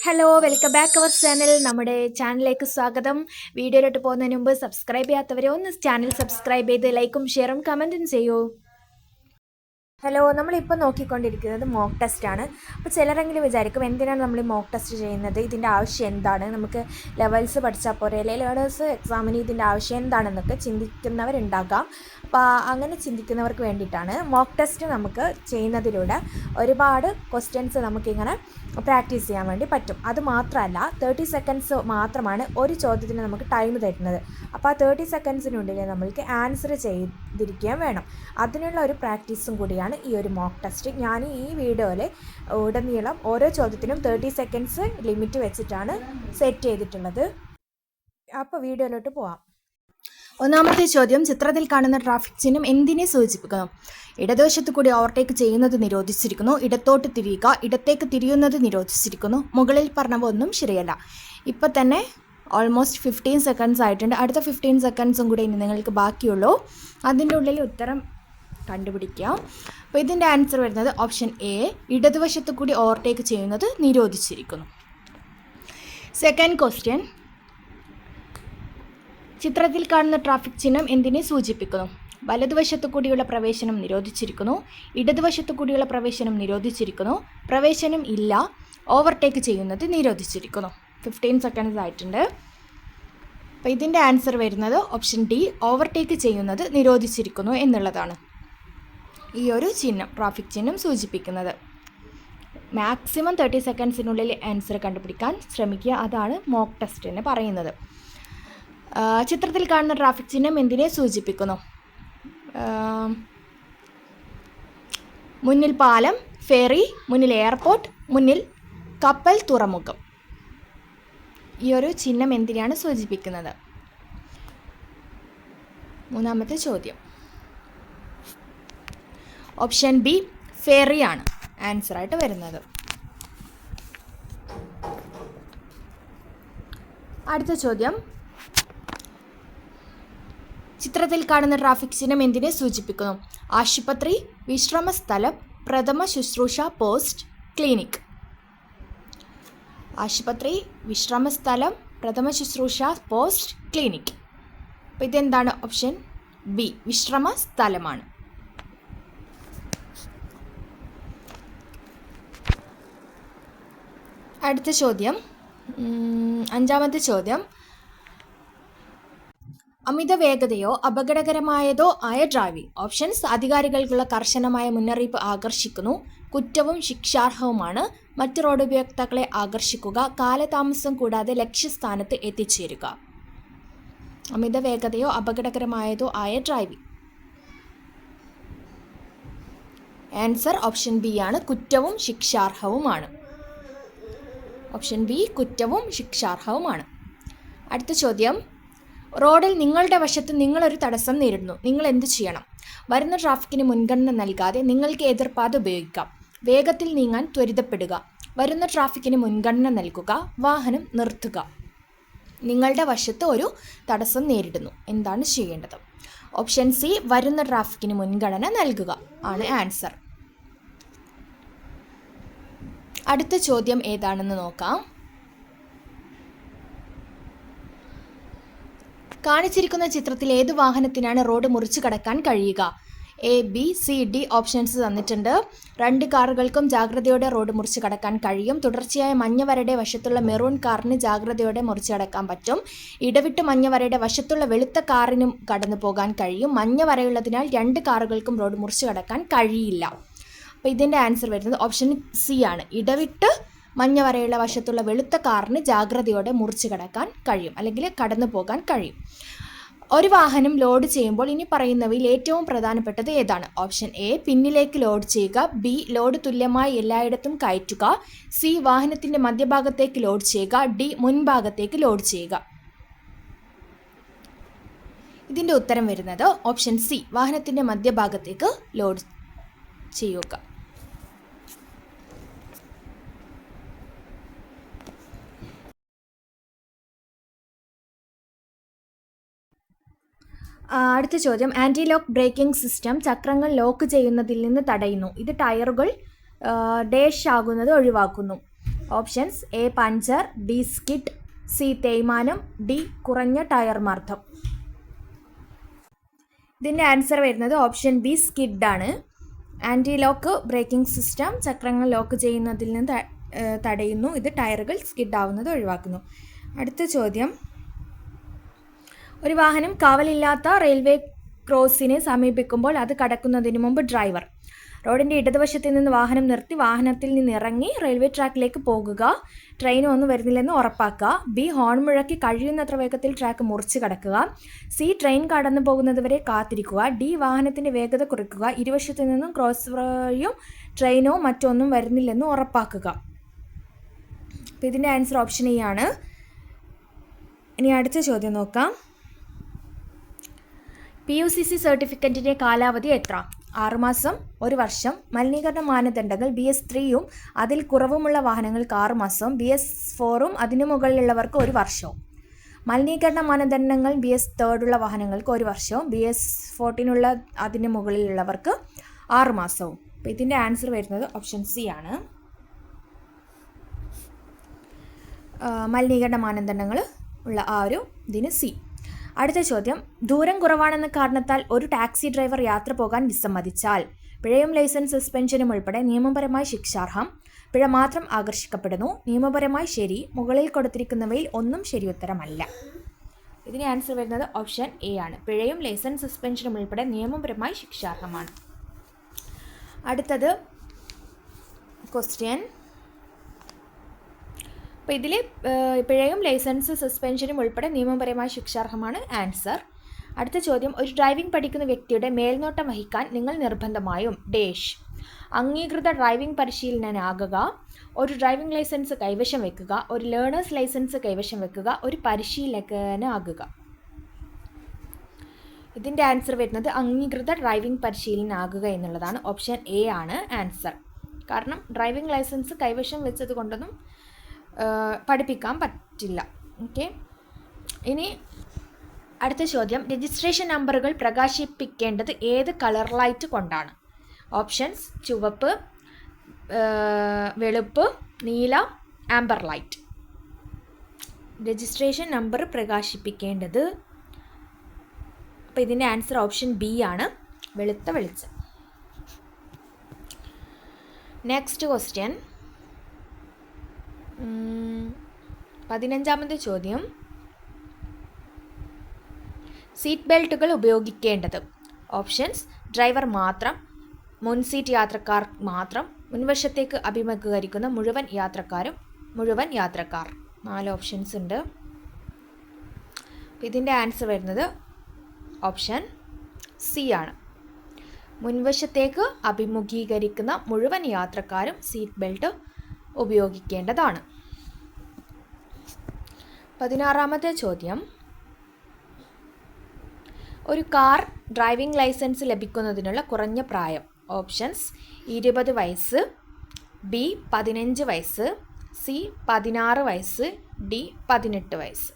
Hello, welcome back our channel. നമ്മുടെ ചാനലിലേക്ക് സ്വാഗതം. വീഡിയോയിലോട്ട് പോകുന്നതിന് മുമ്പ് സബ്സ്ക്രൈബ് ചെയ്യാത്തവരെ ഒന്ന് ചാനൽ സബ്സ്ക്രൈബ് ചെയ്ത് ലൈക്കും ഷെയറും കമൻറ്റും ചെയ്യൂ. ഹലോ, നമ്മളിപ്പോൾ നോക്കിക്കൊണ്ടിരിക്കുന്നത് മോക്ക് ടെസ്റ്റാണ്. അപ്പോൾ ചിലരെങ്കിലും വിചാരിക്കും, എന്തിനാണ് നമ്മൾ മോക്ക് ടെസ്റ്റ് ചെയ്യുന്നത്, ഇതിൻ്റെ ആവശ്യം എന്താണ്, നമുക്ക് ലെവൽസ് പഠിച്ചാൽ പോരെ, ലേണേഴ്സ് എക്സാമിന് ഇതിൻ്റെ ആവശ്യം എന്താണെന്നൊക്കെ ചിന്തിക്കുന്നവരുണ്ടാകാം. അപ്പോൾ അങ്ങനെ ചിന്തിക്കുന്നവർക്ക് വേണ്ടിയിട്ടാണ് മോക്ക് ടെസ്റ്റ് നമുക്ക് ചെയ്യുന്നതിലൂടെ ഒരുപാട് ക്വസ്റ്റ്യൻസ് നമുക്കിങ്ങനെ പ്രാക്ടീസ് ചെയ്യാൻ വേണ്ടി പറ്റും. അത് മാത്രമല്ല, 30 സെക്കൻഡ്സ് മാത്രമാണ് ഒരു ചോദ്യത്തിന് നമുക്ക് ടൈം തരുന്നത്. അപ്പോൾ ആ 30 സെക്കൻഡ്സിനുള്ളിൽ നമ്മൾക്ക് ആൻസർ ചെയ്തിരിക്കുകയും വേണം. അതിനുള്ള ഒരു പ്രാക്ടീസും കൂടിയാണ് ഈ ഒരു മോക്ക് ടെസ്റ്റ്. ഞാൻ ഈ വീഡിയോയിൽ ഉടനീളം ഓരോ ചോദ്യത്തിനും 30 സെക്കൻഡ്സ് ലിമിറ്റ് വെച്ചിട്ടാണ് സെറ്റ് ചെയ്തിട്ടുള്ളത്. അപ്പോൾ വീഡിയോയിലോട്ട് പോവാം. ഒന്നാമത്തെ ചോദ്യം, ചിത്രത്തിൽ കാണുന്ന ട്രാഫിക് ചിഹ്നം എന്തിനെ സൂചിപ്പിക്കുന്നു? ഇടതുവശത്തു കൂടി ഓവർടേക്ക് ചെയ്യുന്നത് നിരോധിച്ചിരിക്കുന്നു, ഇടത്തോട്ട് തിരിയുക, ഇടത്തേക്ക് തിരിയുന്നത് നിരോധിച്ചിരിക്കുന്നു. മുകളിൽ പറഞ്ഞവ ഒന്നും ശരിയല്ല. ഇപ്പം തന്നെ ഓൾമോസ്റ്റ് 15 സെക്കൻഡ്സ് ആയിട്ടുണ്ട്. അടുത്ത 15 സെക്കൻഡ്സും കൂടി ഇനി നിങ്ങൾക്ക് ബാക്കിയുള്ളൂ. അതിൻ്റെ ഉള്ളിൽ ഉത്തരം കണ്ടുപിടിക്കാം. അപ്പോൾ ഇതിൻ്റെ ആൻസർ വരുന്നത് ഓപ്ഷൻ എ, ഇടതുവശത്തു കൂടി ഓവർടേക്ക് ചെയ്യുന്നത് നിരോധിച്ചിരിക്കുന്നു. സെക്കൻഡ് ക്വസ്റ്റ്യൻ, ചിത്രത്തിൽ കാണുന്ന ട്രാഫിക് ചിഹ്നം എന്തിനെ സൂചിപ്പിക്കുന്നു? വലതുവശത്തു കൂടിയുള്ള പ്രവേശനം നിരോധിച്ചിരിക്കുന്നു, ഇടതുവശത്തു കൂടിയുള്ള പ്രവേശനം നിരോധിച്ചിരിക്കുന്നു, പ്രവേശനം ഇല്ല, ഓവർടേക്ക് ചെയ്യുന്നത് നിരോധിച്ചിരിക്കുന്നു. 15 സെക്കൻഡ്സ് ആയിട്ടുണ്ട്. അപ്പോൾ ഇതിൻ്റെ ആൻസർ വരുന്നത് ഓപ്ഷൻ ഡി, ഓവർടേക്ക് ചെയ്യുന്നത് നിരോധിച്ചിരിക്കുന്നു എന്നുള്ളതാണ് ഈ ഒരു ചിഹ്നം, ട്രാഫിക് ചിഹ്നം സൂചിപ്പിക്കുന്നത്. മാക്സിമം 30 സെക്കൻഡ്സിനുള്ളിൽ ആൻസർ കണ്ടുപിടിക്കാൻ ശ്രമിക്കുക. അതാണ് മോക്ക് ടെസ്റ്റിന് പറയുന്നത്. ചിത്രത്തിൽ കാണുന്ന ട്രാഫിക് ചിഹ്നം എന്തിനെ സൂചിപ്പിക്കുന്നു? മുന്നിൽ പാലം, ഫെറി, മുന്നിൽ എയർപോർട്ട്, മുന്നിൽ കപ്പൽ തുറമുഖം. ഈ ഒരു ചിഹ്നം എന്തിനാണ് സൂചിപ്പിക്കുന്നത്? മൂന്നാമത്തെ ചോദ്യം, ഓപ്ഷൻ ബി, ഫെറിയാണ് ആൻസറായിട്ട് വരുന്നത്. അടുത്ത ചോദ്യം, ചിത്രത്തിൽ കാണുന്ന ട്രാഫിക് ചിഹ്നം എന്തിനെ സൂചിപ്പിക്കുന്നു? ആശുപത്രി, വിശ്രമ സ്ഥലം, പ്രഥമ ശുശ്രൂഷ പോസ്റ്റ്, ക്ലിനിക്. ആശുപത്രി, വിശ്രമ സ്ഥലം, പ്രഥമ ശുശ്രൂഷ പോസ്റ്റ്, ക്ലിനിക്. അപ്പോൾ ഇതെന്താണ്? ഓപ്ഷൻ ബി, വിശ്രമ സ്ഥലമാണ്. അടുത്ത ചോദ്യം, അഞ്ചാമത്തെ ചോദ്യം, അമിത വേഗതയോ അപകടകരമായതോ ആയ ഡ്രൈവിംഗ്. ഓപ്ഷൻസ്: അധികാരികൾക്കുള്ള കർശനമായ മുന്നറിയിപ്പ് ആകർഷിക്കുന്നു, കുറ്റവും ശിക്ഷാർഹവുമാണ്, മറ്റ് റോഡ് ഉപയോക്താക്കളെ ആകർഷിക്കുക, കാലതാമസം കൂടാതെ ലക്ഷ്യസ്ഥാനത്ത് എത്തിച്ചേരുക. അമിത വേഗതയോ അപകടകരമായതോ ആയ ഡ്രൈവിംഗ്. ആൻസർ ഓപ്ഷൻ ബി ആണ്, കുറ്റവും ശിക്ഷാർഹവുമാണ്. ഓപ്ഷൻ ബി, കുറ്റവും ശിക്ഷാർഹവുമാണ്. അടുത്ത ചോദ്യം, റോഡിൽ നിങ്ങളുടെ വശത്ത് നിങ്ങളൊരു തടസ്സം നേരിടുന്നു. നിങ്ങൾ എന്ത് ചെയ്യണം? വരുന്ന ട്രാഫിക്കിന് മുൻഗണന നൽകാതെ നിങ്ങൾക്ക് എതിർപ്പാത ഉപയോഗിക്കാം, വേഗത്തിൽ നീങ്ങാൻ ത്വരിതപ്പെടുക, വരുന്ന ട്രാഫിക്കിന് മുൻഗണന നൽകുക, വാഹനം നിർത്തുക. നിങ്ങളുടെ വശത്ത് ഒരു തടസ്സം നേരിടുന്നു, എന്താണ് ചെയ്യേണ്ടത്? ഓപ്ഷൻ സി, വരുന്ന ട്രാഫിക്കിന് മുൻഗണന നൽകുക ആണ് ആൻസർ. അടുത്ത ചോദ്യം ഏതാണെന്ന് നോക്കാം. കാണിച്ചിരിക്കുന്ന ചിത്രത്തിൽ ഏത് വാഹനത്തിനാണ് റോഡ് മുറിച്ചു കടക്കാൻ കഴിയുക? A, B, C, D options തന്നിട്ടുണ്ട്. 2 കാറുകൾക്കും ജാഗ്രതയോടെ റോഡ് മുറിച്ച് കടക്കാൻ കഴിയും. തുടർച്ചയായ മഞ്ഞവരയുടെ വശത്തുള്ള മെറൂൺ കാറിന് ജാഗ്രതയോടെ മുറിച്ച് കടക്കാൻ പറ്റും. ഇടവിട്ട് മഞ്ഞവരയുടെ വശത്തുള്ള വെളുത്ത കാറിനും കടന്നു പോകാൻ കഴിയും. മഞ്ഞവരയുള്ളതിനാൽ 2 കാറുകൾക്കും റോഡ് മുറിച്ച് കടക്കാൻ കഴിയില്ല. അപ്പോൾ ഇതിൻ്റെ ആൻസർ വരുന്നത് ഓപ്ഷൻ സി ആണ്, ഇടവിട്ട് മഞ്ഞവരയുള്ള വശത്തുള്ള വെളുത്ത കാറിന് ജാഗ്രതയോടെ മുറിച്ച് കടക്കാൻ കഴിയും, അല്ലെങ്കിൽ കടന്നു പോകാൻ കഴിയും. ഒരു വാഹനം ലോഡ് ചെയ്യുമ്പോൾ ഇനി പറയുന്നവയിൽ ഏറ്റവും പ്രധാനപ്പെട്ടത് ഏതാണ്? ഓപ്ഷൻ എ, പിന്നിലേക്ക് ലോഡ് ചെയ്യുക, ബി, ലോഡ് തുല്യമായി എല്ലായിടത്തും കയറ്റുക, സി, വാഹനത്തിൻ്റെ മധ്യഭാഗത്തേക്ക് ലോഡ് ചെയ്യുക, ഡി, മുൻഭാഗത്തേക്ക് ലോഡ് ചെയ്യുക. ഇതിൻ്റെ ഉത്തരം വരുന്നത് ഓപ്ഷൻ സി, വാഹനത്തിൻ്റെ മധ്യഭാഗത്തേക്ക് ലോഡ് ചെയ്യുക. അടുത്ത ചോദ്യം, ആൻറ്റി ലോക്ക് ബ്രേക്കിംഗ് സിസ്റ്റം ചക്രങ്ങൾ ലോക്ക് ചെയ്യുന്നതിൽ നിന്ന് തടയുന്നു. ഇത് ടയറുകൾ ഡാഷ് ആകുന്നത് ഒഴിവാക്കുന്നു. Options A puncture, B skid, C തേയ്മാനം, ഡി കുറഞ്ഞ ടയർ മർദ്ദം. ഇതിൻ്റെ ആൻസർ വരുന്നത് ഓപ്ഷൻ ബി സ്കിഡ് ആണ്. ആൻറ്റി ലോക്ക് ബ്രേക്കിംഗ് സിസ്റ്റം ചക്രങ്ങൾ ലോക്ക് ചെയ്യുന്നതിൽ നിന്ന് തടയുന്നു. ഇത് ടയറുകൾ സ്കിഡ് ആവുന്നത് ഒഴിവാക്കുന്നു. അടുത്ത ചോദ്യം, ഒരു വാഹനം കാവലില്ലാത്ത റെയിൽവേ ക്രോസിനെ സമീപിക്കുമ്പോൾ അത് കടക്കുന്നതിന് മുമ്പ് ഡ്രൈവർ റോഡിൻ്റെ ഇടതുവശത്ത് നിന്ന് വാഹനം നിർത്തി വാഹനത്തിൽ നിന്ന് ഇറങ്ങി റെയിൽവേ ട്രാക്കിലേക്ക് പോകുക. ട്രെയിനൊന്നും വരുന്നില്ലെന്ന് ഉറപ്പാക്കുക. ബി ഹോൺ മുഴക്കി കഴിയുന്നത്ര വേഗത്തിൽ ട്രാക്ക് മുറിച്ച് കടക്കുക. സി ട്രെയിൻ കടന്നു പോകുന്നതുവരെ കാത്തിരിക്കുക. ഡി വാഹനത്തിൻ്റെ വേഗത കുറയ്ക്കുക. ഇരുവശത്തു നിന്നും ക്രോസ് വഴിയും ട്രെയിനോ മറ്റൊന്നും വരുന്നില്ലെന്ന് ഉറപ്പാക്കുക. അപ്പോൾ ഇതിൻ്റെ ആൻസർ ഓപ്ഷൻ എ ആണ്. ഇനി അടുത്ത ചോദ്യം നോക്കാം. PUCC സർട്ടിഫിക്കറ്റിൻ്റെ കാലാവധി എത്ര? 6 മാസം, 1 വർഷം. മലിനീകരണ മാനദണ്ഡങ്ങൾ BS3യും അതിൽ കുറവുമുള്ള വാഹനങ്ങൾക്ക് 6 മാസവും BS4ഉം അതിനു മുകളിലുള്ളവർക്ക് 1 വർഷവും. മലിനീകരണ മാനദണ്ഡങ്ങൾ BS3 ഉള്ള വാഹനങ്ങൾക്ക് 1 വർഷവും BS14 അതിന് മുകളിലുള്ളവർക്ക് 6 മാസവും. അപ്പോൾ ഇതിൻ്റെ ആൻസർ വരുന്നത് ഓപ്ഷൻ സി ആണ്. മലിനീകരണ മാനദണ്ഡങ്ങൾ ഉള്ള ആ ഒരു ഇതിന് സി. അടുത്ത ചോദ്യം, ദൂരം കുറവാണെന്ന കാരണത്താൽ ഒരു ടാക്സി ഡ്രൈവർ യാത്ര പോകാൻ വിസമ്മതിച്ചാൽ പിഴയും ലൈസൻസ് സസ്പെൻഷനും ഉൾപ്പെടെ നിയമപരമായി ശിക്ഷാർഹം. പിഴ മാത്രം ആകർഷിക്കപ്പെടുന്നു. നിയമപരമായി ശരി. മുകളിൽ കൊടുത്തിരിക്കുന്നവയിൽ ഒന്നും ശരിയുത്തരമല്ല. ഇതിന് ആൻസർ വരുന്നത് ഓപ്ഷൻ എ ആണ്. പിഴയും ലൈസൻസ് സസ്പെൻഷനും ഉൾപ്പെടെ നിയമപരമായി ശിക്ഷാർഹമാണ്. അടുത്തത് ക്വസ്റ്റ്യൻ, അപ്പോൾ ഇതിൽ പിഴയും ലൈസൻസ് സസ്പെൻഷനും ഉൾപ്പെടെ നിയമപരമായ ശിക്ഷാർഹമാണ് ആൻസർ. അടുത്ത ചോദ്യം, ഒരു ഡ്രൈവിംഗ് പഠിക്കുന്ന വ്യക്തിയുടെ മേൽനോട്ടം വഹിക്കാൻ നിങ്ങൾ നിർബന്ധമായും ഡേഷ് അംഗീകൃത ഡ്രൈവിംഗ് പരിശീലകനാകുക, ഒരു ഡ്രൈവിംഗ് ലൈസൻസ് കൈവശം വെക്കുക, ഒരു ലേണേഴ്സ് ലൈസൻസ് കൈവശം വെക്കുക, ഒരു പരിശീലകനാകുക. ഇതിൻ്റെ ആൻസർ വരുന്നത് അംഗീകൃത ഡ്രൈവിംഗ് പരിശീലകനാകുക എന്നുള്ളതാണ്. ഓപ്ഷൻ എ ആണ് ആൻസർ. കാരണം ഡ്രൈവിംഗ് ലൈസൻസ് കൈവശം വെച്ചത് കൊണ്ടൊന്നും പഠിപ്പിക്കാൻ പറ്റില്ല. ഓക്കെ. ഇനി അടുത്ത ചോദ്യം, രജിസ്ട്രേഷൻ നമ്പറുകൾ പ്രകാശിപ്പിക്കേണ്ടത് ഏത് കളർ ലൈറ്റ് കൊണ്ടാണ്? ഓപ്ഷൻസ് ചുവപ്പ്, വെളുപ്പ്, നീല, ആംബർ ലൈറ്റ്. രജിസ്ട്രേഷൻ നമ്പർ പ്രകാശിപ്പിക്കേണ്ടത്, അപ്പോൾ ഇതിൻ്റെ ആൻസർ ഓപ്ഷൻ ബി ആണ്, വെളുത്ത വെളിച്ചം. നെക്സ്റ്റ് ക്വസ്റ്റ്യൻ, 15ാമത്തെ ചോദ്യം, സീറ്റ് ബെൽറ്റുകൾ ഉപയോഗിക്കേണ്ടത്. ഓപ്ഷൻസ് ഡ്രൈവർ മാത്രം, മുൻ സീറ്റ് യാത്രക്കാർ മാത്രം, മുൻവശത്തേക്ക് അഭിമുഖീകരിക്കുന്ന മുഴുവൻ യാത്രക്കാർ. 4 ഓപ്ഷൻസ് ഉണ്ട്. ഇതിൻ്റെ ആൻസർ വരുന്നത് ഓപ്ഷൻ സി ആണ്. മുൻവശത്തേക്ക് അഭിമുഖീകരിക്കുന്ന മുഴുവൻ യാത്രക്കാരും സീറ്റ് ബെൽറ്റ് ഉപയോഗിക്കേണ്ടതാണ്. 16ാമത്തെ ചോദ്യം, ഒരു കാർ ഡ്രൈവിംഗ് ലൈസൻസ് ലഭിക്കുന്നതിനുള്ള കുറഞ്ഞ പ്രായം. ഓപ്ഷൻസ് 20 വയസ്സ്, ബി 15 വയസ്സ്, സി 16 വയസ്സ്, ഡി 18 വയസ്സ്.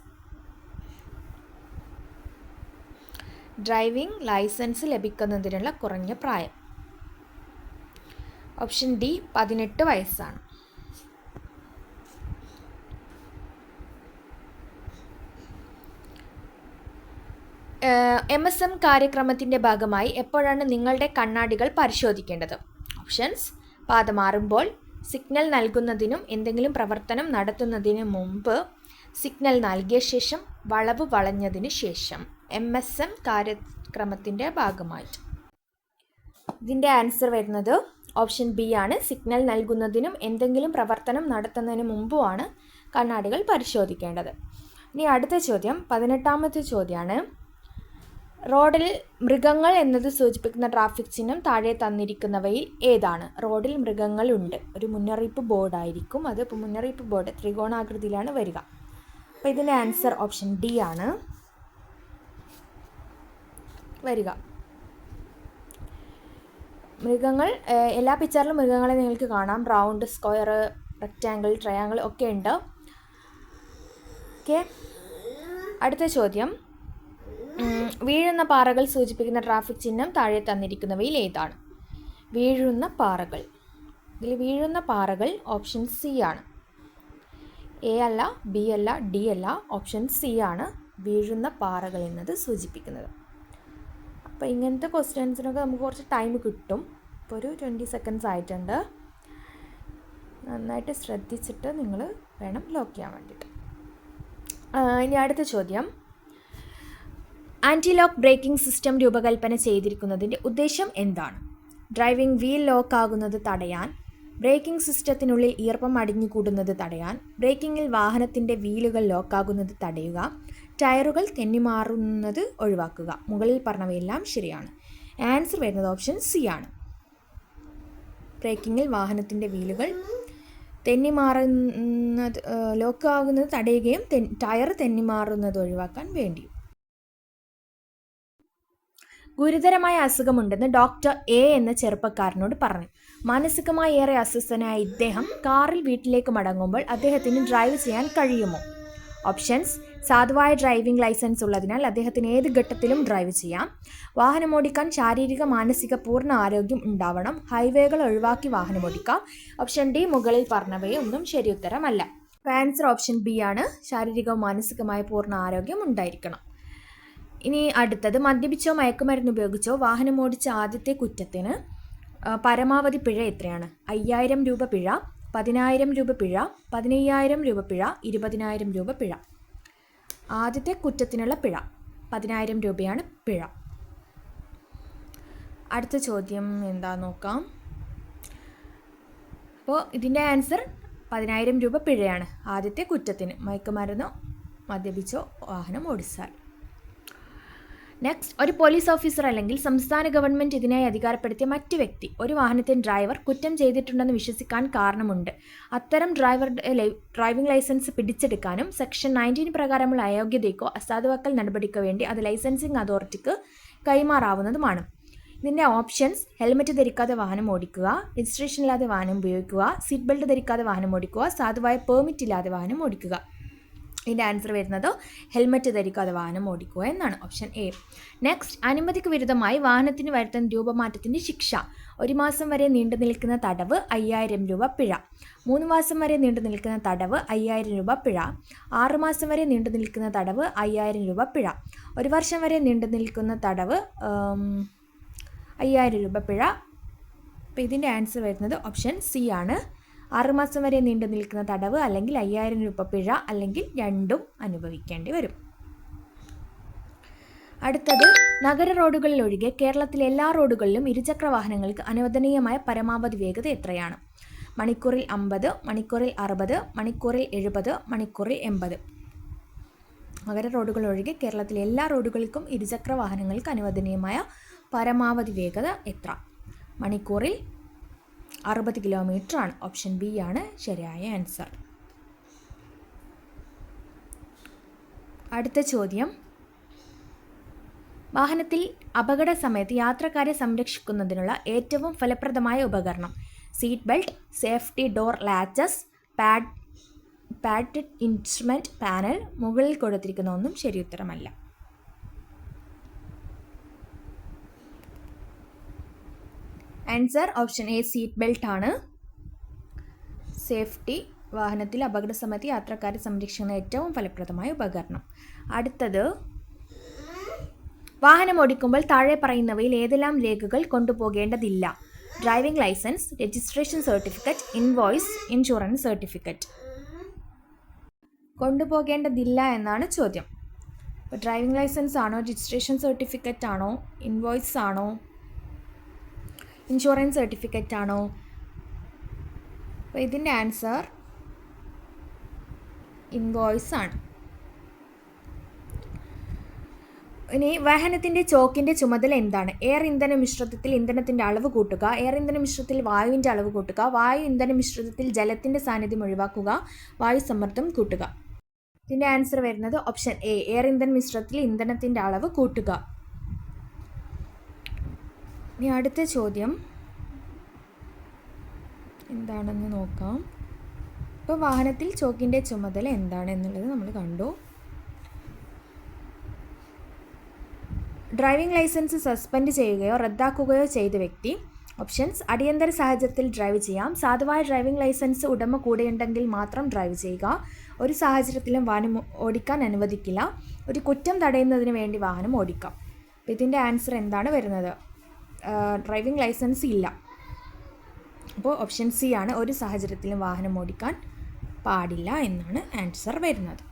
ഡ്രൈവിംഗ് ലൈസൻസ് ലഭിക്കുന്നതിനുള്ള കുറഞ്ഞ പ്രായം ഓപ്ഷൻ ഡി 18 വയസ്സാണ്. MSM കാര്യക്രമത്തിൻ്റെ ഭാഗമായി എപ്പോഴാണ് നിങ്ങളുടെ കണ്ണാടികൾ പരിശോധിക്കേണ്ടത്? ഓപ്ഷൻസ് പാത മാറുമ്പോൾ, സിഗ്നൽ നൽകുന്നതിനും എന്തെങ്കിലും പ്രവർത്തനം നടത്തുന്നതിന് മുമ്പ്, സിഗ്നൽ നൽകിയ ശേഷം, വളവ് വളഞ്ഞതിന് ശേഷം. MSM കാര്യക്രമത്തിൻ്റെ ഭാഗമായിട്ട്. ഇതിൻ്റെ ആൻസർ വരുന്നത് ഓപ്ഷൻ ബി ആണ്. സിഗ്നൽ നൽകുന്നതിനും എന്തെങ്കിലും പ്രവർത്തനം നടത്തുന്നതിന് മുമ്പുമാണ് കണ്ണാടികൾ പരിശോധിക്കേണ്ടത്. ഇനി അടുത്ത ചോദ്യം, 18ാമത്തെ ചോദ്യമാണ്. റോഡിൽ മൃഗങ്ങൾ എന്നത് സൂചിപ്പിക്കുന്ന ട്രാഫിക് ചിഹ്നം താഴെ തന്നിരിക്കുന്നവയിൽ ഏതാണ്? റോഡിൽ മൃഗങ്ങളുണ്ട്, ഒരു മുന്നറിയിപ്പ് ബോർഡായിരിക്കും അത്. ഇപ്പോൾ മുന്നറിയിപ്പ് ബോർഡ് ത്രികോണാകൃതിയിലാണ് വരിക. അപ്പോൾ ഇതിൻ്റെ ആൻസർ ഓപ്ഷൻ ഡി ആണ് വരിക. മൃഗങ്ങൾ എല്ലാ പിക്ചറിലും മൃഗങ്ങളെ നിങ്ങൾക്ക് കാണാം. റൗണ്ട്, സ്ക്വയർ, റെക്റ്റാങ്കിൾ, ട്രയാങ്കിൾ ഒക്കെ ഉണ്ട്. ഓക്കെ. അടുത്ത ചോദ്യം, വീഴുന്ന പാറകൾ സൂചിപ്പിക്കുന്ന ട്രാഫിക് ചിഹ്നം താഴെ തന്നിരിക്കുന്നവയിൽ ഏതാണ്? വീഴുന്ന പാറകൾ. ഇതിൽ വീഴുന്ന പാറകൾ ഓപ്ഷൻ സി ആണ്. എ അല്ല, ബി അല്ല, ഡി അല്ല, ഓപ്ഷൻ സി ആണ് വീഴുന്ന പാറകൾ എന്നത് സൂചിപ്പിക്കുന്നത്. അപ്പോൾ ഇങ്ങനത്തെ ക്വസ്റ്റ്യൻസിനൊക്കെ നമുക്ക് കുറച്ച് ടൈം കിട്ടും. ഇപ്പോൾ ഒരു 20 സെക്കൻഡ്സ് ആയിട്ടുണ്ട്. നന്നായിട്ട് ശ്രദ്ധിച്ചിട്ട് നിങ്ങൾ വേണം ലോക്ക് ചെയ്യാൻ വേണ്ടിയിട്ട്. ഇനി അടുത്ത ചോദ്യം, ആൻറ്റി ലോക്ക് ബ്രേക്കിംഗ് സിസ്റ്റം രൂപകൽപ്പന ചെയ്തിരിക്കുന്നതിൻ്റെ ഉദ്ദേശം എന്താണ്? ഡ്രൈവിംഗ് വീൽ ലോക്ക് ആകുന്നത് തടയാൻ, ബ്രേക്കിംഗ് സിസ്റ്റത്തിനുള്ളിൽ ഈർപ്പം അടിഞ്ഞുകൂടുന്നത് തടയാൻ, ബ്രേക്കിങ്ങിൽ വാഹനത്തിൻ്റെ വീലുകൾ ലോക്കാകുന്നത് തടയുക, ടയറുകൾ തെന്നിമാറുന്നത് ഒഴിവാക്കുക. മുകളിൽ പറഞ്ഞവയെല്ലാം ശരിയാണ്. ആൻസർ വരുന്നത് ഓപ്ഷൻ സി ആണ്. ബ്രേക്കിങ്ങിൽ വാഹനത്തിൻ്റെ വീലുകൾ തെന്നിമാറുന്നത് ലോക്കാകുന്നത് തടയുകയും ടയർ തെന്നിമാറുന്നത് ഒഴിവാക്കാൻ വേണ്ടിയും. ഗുരുതരമായ അസുഖമുണ്ടെന്ന് ഡോക്ടർ എ എന്ന ചെറുപ്പക്കാരനോട് പറഞ്ഞു. മാനസികമായി ഏറെ അസ്വസ്ഥനായ ഇദ്ദേഹം കാറിൽ വീട്ടിലേക്ക് മടങ്ങുമ്പോൾ അദ്ദേഹത്തിന് ഡ്രൈവ് ചെയ്യാൻ കഴിയുമോ? ഓപ്ഷൻസ്: സാധുവായ ഡ്രൈവിംഗ് ലൈസൻസ് ഉള്ളതിനാൽ അദ്ദേഹത്തിന് ഏത് ഘട്ടത്തിലും ഡ്രൈവ് ചെയ്യാം. വാഹനമോടിക്കാൻ ശാരീരിക മാനസിക പൂർണ്ണ ആരോഗ്യം ഉണ്ടാവണം. ഹൈവേകൾ ഒഴിവാക്കി വാഹനമോടിക്കാം. ഓപ്ഷൻ ഡി മുകളിൽ പറഞ്ഞവയൊന്നും ശരിയുത്തരമല്ല. ആൻസർ ഓപ്ഷൻ ബി ആണ്. ശാരീരികവും മാനസികമായ പൂർണ്ണ ആരോഗ്യം ഉണ്ടായിരിക്കണം. ഇനി അടുത്തത്, മദ്യപിച്ചോ മയക്കുമരുന്ന് ഉപയോഗിച്ചോ വാഹനം ഓടിച്ച ആദ്യത്തെ കുറ്റത്തിന് പരമാവധി പിഴ എത്രയാണ്? 5000 രൂപ പിഴ, 10000 രൂപ പിഴ, 15000 രൂപ പിഴ, 20000 രൂപ പിഴ. ആദ്യത്തെ കുറ്റത്തിനുള്ള പിഴ 10000 രൂപയാണ് പിഴ. അടുത്ത ചോദ്യം എന്താ നോക്കാം. അപ്പോൾ ഇതിൻ്റെ ആൻസർ 10000 രൂപ പിഴയാണ് ആദ്യത്തെ കുറ്റത്തിന്, മയക്കുമരുന്നോ മദ്യപിച്ചോ വാഹനം ഓടിച്ചാൽ. നെക്സ്റ്റ്, ഒരു പോലീസ് ഓഫീസർ അല്ലെങ്കിൽ സംസ്ഥാന ഗവൺമെൻറ് ഇതിനായി അധികാരപ്പെടുത്തിയ മറ്റു വ്യക്തി ഒരു വാഹനത്തിൻ്റെ ഡ്രൈവർ കുറ്റം ചെയ്തിട്ടുണ്ടെന്ന് വിശ്വസിക്കാൻ കാരണമുണ്ട്. അത്തരം ഡ്രൈവറുടെ ഡ്രൈവിംഗ് ലൈസൻസ് പിടിച്ചെടുക്കാനും സെക്ഷൻ 19 പ്രകാരമുള്ള അയോഗ്യതയ്ക്കോ അസാധുവാക്കൽ നടപടിക്കോ വേണ്ടി അത് ലൈസൻസിംഗ് അതോറിറ്റിക്ക് കൈമാറാവുന്നതുമാണ്. ഇതിൻ്റെ ഓപ്ഷൻസ്: ഹെൽമറ്റ് ധരിക്കാതെ വാഹനം ഓടിക്കുക, രജിസ്ട്രേഷൻ ഇല്ലാതെ വാഹനം ഉപയോഗിക്കുക, സീറ്റ് ബെൽറ്റ് ധരിക്കാതെ വാഹനം ഓടിക്കുക, സാധുവായ പെർമിറ്റ് ഇല്ലാതെ വാഹനം ഓടിക്കുക. ഇതിൻ്റെ ആൻസർ വരുന്നത് ഹെൽമറ്റ് ധരിക്കാതെ വാഹനം ഓടിക്കുക എന്നാണ്, ഓപ്ഷൻ എ. നെക്സ്റ്റ്, അനുമതിക്ക് വിരുദ്ധമായി വാഹനത്തിന് വരുത്തുന്ന രൂപമാറ്റത്തിൻ്റെ ശിക്ഷ: 1 മാസം വരെ നീണ്ടു നിൽക്കുന്ന തടവ്, 5000 രൂപ പിഴ. 3 മാസം വരെ നീണ്ടു നിൽക്കുന്ന തടവ്, 5000 രൂപ പിഴ. 6 മാസം വരെ നീണ്ടു നിൽക്കുന്ന തടവ്, 5000 രൂപ പിഴ. 1 വർഷം വരെ നീണ്ടു നിൽക്കുന്ന തടവ്, 5000 രൂപ പിഴ. അപ്പോൾ ഇതിൻ്റെ ആൻസർ വരുന്നത് ഓപ്ഷൻ സി ആണ്. 6 മാസം വരെ നീണ്ടു നിൽക്കുന്ന തടവ് അല്ലെങ്കിൽ 5000 രൂപ പിഴ, അല്ലെങ്കിൽ രണ്ടും അനുഭവിക്കേണ്ടി വരും. അടുത്തത്, നഗര റോഡുകളിൽ ഒഴികെ കേരളത്തിലെ എല്ലാ റോഡുകളിലും ഇരുചക്ര വാഹനങ്ങൾക്ക് അനുവദനീയമായ പരമാവധി വേഗത എത്രയാണ്? മണിക്കൂറിൽ 50, മണിക്കൂറിൽ 60, മണിക്കൂറിൽ 70, മണിക്കൂറിൽ 80. നഗര റോഡുകൾ ഒഴികെ കേരളത്തിലെ എല്ലാ റോഡുകൾക്കും ഇരുചക്ര വാഹനങ്ങൾക്ക് അനുവദനീയമായ പരമാവധി വേഗത എത്ര? മണിക്കൂറിൽ 60 കിലോമീറ്റർ ആണ്. ഓപ്ഷൻ ബി ആണ് ശരിയായ ആൻസർ. അടുത്ത ചോദ്യം, വാഹനത്തിൽ അപകട സമയത്ത് യാത്രക്കാരെ സംരക്ഷിക്കുന്നതിനുള്ള ഏറ്റവും ഫലപ്രദമായ ഉപകരണം: seat belt, safety door latches, padded instrument panel. മുകളിൽ കൊടുത്തിരിക്കുന്ന ഒന്നും ശരിയുത്തരമല്ല. Answer option A, seat belt ആണ്. സേഫ്റ്റി വാഹനത്തിൽ അപകട സമയത്ത് യാത്രക്കാരെ സംരക്ഷിക്കുന്ന ഏറ്റവും ഫലപ്രദമായ ഉപകരണം. അടുത്തത്, വാഹനം ഓടിക്കുമ്പോൾ താഴെ പറയുന്നവയിൽ ഏതെല്ലാം രേഖകൾ കൊണ്ടുപോകേണ്ടതില്ല? Driving licence, registration certificate, invoice, insurance certificate. കൊണ്ടുപോകേണ്ടതില്ല എന്നാണ് ചോദ്യം. അപ്പോൾ ഡ്രൈവിംഗ് ലൈസൻസ് ആണോ, രജിസ്ട്രേഷൻ സർട്ടിഫിക്കറ്റ് ആണോ, ഇൻവോയ്സ് ആണോ, ഇൻഷുറൻസ് സർട്ടിഫിക്കറ്റ് ആണോ? അപ്പോൾ ഇതിൻ്റെ ആൻസർ ഇൻവോയ്സ് ആണ്. ഇനി, വാഹനത്തിൻ്റെ ചോക്കിൻ്റെ ചുമതല എന്താണ്? എയർ ഇന്ധന മിശ്രിതത്തിൽ ഇന്ധനത്തിൻ്റെ അളവ് കൂട്ടുക, എയർ ഇന്ധന മിശ്രിതത്തിൽ വായുവിൻ്റെ അളവ് കൂട്ടുക, വായു ഇന്ധന മിശ്രിതത്തിൽ ജലത്തിൻ്റെ സാന്നിധ്യം ഒഴിവാക്കുക, വായു സമ്മർദ്ദം കൂട്ടുക. ഇതിൻ്റെ ആൻസർ വരുന്നത് ഓപ്ഷൻ എ, എയർ ഇന്ധന മിശ്രിതത്തിൽ ഇന്ധനത്തിൻ്റെ അളവ് കൂട്ടുക. ഇനി അടുത്ത ചോദ്യം എന്താണെന്ന് നോക്കാം. ഇപ്പോൾ വാഹനത്തിൽ ചോക്കിൻ്റെ ചുമതല എന്താണ് എന്നുള്ളത് നമ്മൾ കണ്ടു. ഡ്രൈവിംഗ് ലൈസൻസ് സസ്പെൻഡ് ചെയ്യുകയോ റദ്ദാക്കുകയോ ചെയ്ത വ്യക്തി ഓപ്ഷൻസ്: അടിയന്തര സാഹചര്യത്തിൽ ഡ്രൈവ് ചെയ്യാം, സാധുവായ ഡ്രൈവിംഗ് ലൈസൻസ് ഉടമ കൂടെയുണ്ടെങ്കിൽ മാത്രം ഡ്രൈവ് ചെയ്യുക, ഒരു സാഹചര്യത്തിലും വാഹനം ഓടിക്കാൻ അനുവദിക്കില്ല, ഒരു കുറ്റം തടയുന്നതിന് വേണ്ടി വാഹനം ഓടിക്കാം. അപ്പോൾ ഇതിൻ്റെ ആൻസർ എന്താണ് വരുന്നത്? ഡ്രൈവിംഗ് ലൈസൻസ് ഇല്ല. അപ്പോൾ ഓപ്ഷൻ സി ആണ്, ഒരു സാഹചര്യത്തിലും വാഹനം ഓടിക്കാൻ പാടില്ല എന്നാണ് ആൻസർ വരുന്നത്.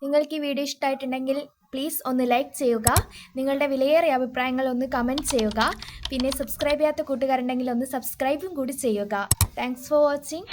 നിങ്ങൾക്ക് ഈ വീഡിയോ ഇഷ്ടമായിട്ടുണ്ടെങ്കിൽ പ്ലീസ് ഒന്ന് ലൈക്ക് ചെയ്യുക, നിങ്ങളുടെ വിലയേറിയ അഭിപ്രായങ്ങൾ ഒന്ന് കമൻറ്റ് ചെയ്യുക. പിന്നെ സബ്സ്ക്രൈബ് ചെയ്യാത്ത കൂട്ടുകാരുണ്ടെങ്കിൽ ഒന്ന് സബ്സ്ക്രൈബും കൂടി ചെയ്യുക. Thanks for watching.